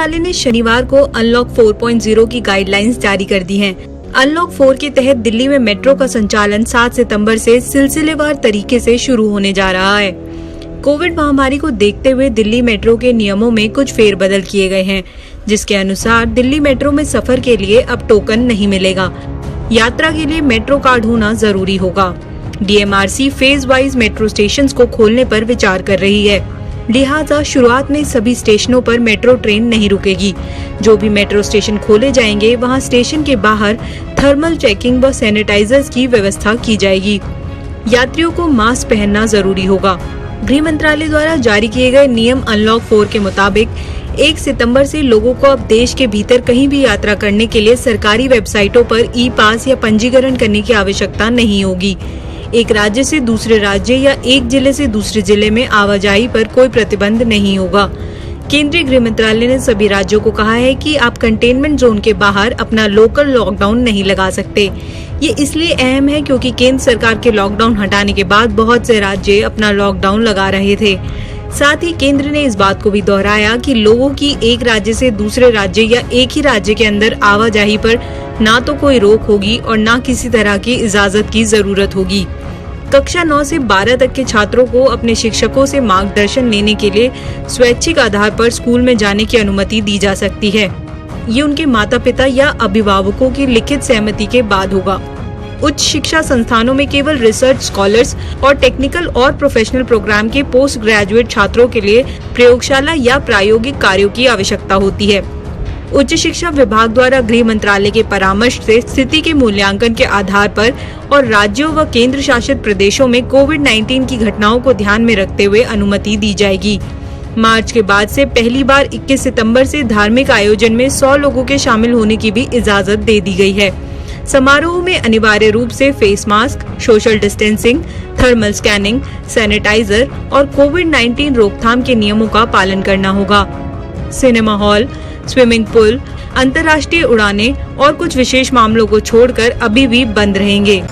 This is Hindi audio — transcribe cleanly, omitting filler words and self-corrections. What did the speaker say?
मंत्रालय ने शनिवार को अनलॉक 4.0 की गाइडलाइंस जारी कर दी हैं। अनलॉक 4 के तहत दिल्ली में मेट्रो का संचालन 7 सितंबर से सिलसिलेवार तरीके से शुरू होने जा रहा है। कोविड महामारी को देखते हुए दिल्ली मेट्रो के नियमों में कुछ फेरबदल किए गए हैं, जिसके अनुसार दिल्ली मेट्रो में सफर के लिए अब टोकन नहीं मिलेगा। यात्रा के लिए मेट्रो कार्ड होना जरूरी होगा। DMRC phase wise metro stations को खोलने पर विचार कर रही है, लिहाजा शुरुआत में सभी स्टेशनों पर मेट्रो ट्रेन नहीं रुकेगी। जो भी मेट्रो स्टेशन खोले जाएंगे, वहां स्टेशन के बाहर थर्मल चेकिंग व सैनिटाइजर्स की व्यवस्था की जाएगी। यात्रियों को मास्क पहनना जरूरी होगा। गृह मंत्रालय द्वारा जारी किए गए नियम अनलॉक 4 के मुताबिक 1 सितंबर से लोगों को अब देश के भीतर कहीं भी यात्रा करने के लिए सरकारी वेबसाइटों पर ई-पास या पंजीकरण करने की आवश्यकता नहीं होगी। एक राज्य से दूसरे राज्य या एक जिले से दूसरे जिले में आवाजाही पर कोई प्रतिबंध नहीं होगा। केंद्रीय गृह मंत्रालय ने सभी राज्यों को कहा है कि आप कंटेनमेंट जोन के बाहर अपना लोकल लॉकडाउन नहीं लगा सकते। ये इसलिए अहम है क्योंकि केंद्र सरकार के लॉकडाउन हटाने के बाद बहुत से राज्य अपना लॉकडाउन लगा रहे थे। साथ ही केंद्र ने इस बात को भी दोहराया कि लोगों की एक राज्य से दूसरे राज्य या एक ही राज्य के अंदर आवाजाही पर ना तो कोई रोक होगी और ना किसी तरह की इजाजत की जरूरत होगी। कक्षा 9 से 12 तक के छात्रों को अपने शिक्षकों से मार्गदर्शन लेने के लिए स्वैच्छिक आधार पर स्कूल में जाने की अनुमति दी जा सकती है। ये उनके माता पिता या अभिभावकों की लिखित सहमति के बाद होगा। उच्च शिक्षा संस्थानों में केवल रिसर्च स्कॉलर्स और टेक्निकल और प्रोफेशनल प्रोग्राम के पोस्ट ग्रेजुएट छात्रों के लिए प्रयोगशाला या प्रायोगिक कार्यों की आवश्यकता होती है। उच्च शिक्षा विभाग द्वारा गृह मंत्रालय के परामर्श से स्थिति के मूल्यांकन के आधार पर और राज्यों व केंद्र शासित प्रदेशों में कोविड-19 की घटनाओं को ध्यान में रखते हुए अनुमति दी जाएगी। मार्च के बाद से पहली बार 21 सितंबर से धार्मिक आयोजन में 100 लोगों के शामिल होने की भी इजाजत दे दी गई है। समारोह में अनिवार्य रूप से face mask, social distancing, thermal scanning, sanitizer और कोविड-19 रोकथाम के नियमों का पालन करना होगा। सिनेमा हॉल, स्विमिंग पूल, अंतर्राष्ट्रीय उड़ानें और कुछ विशेष मामलों को छोड़कर अभी भी बंद रहेंगे।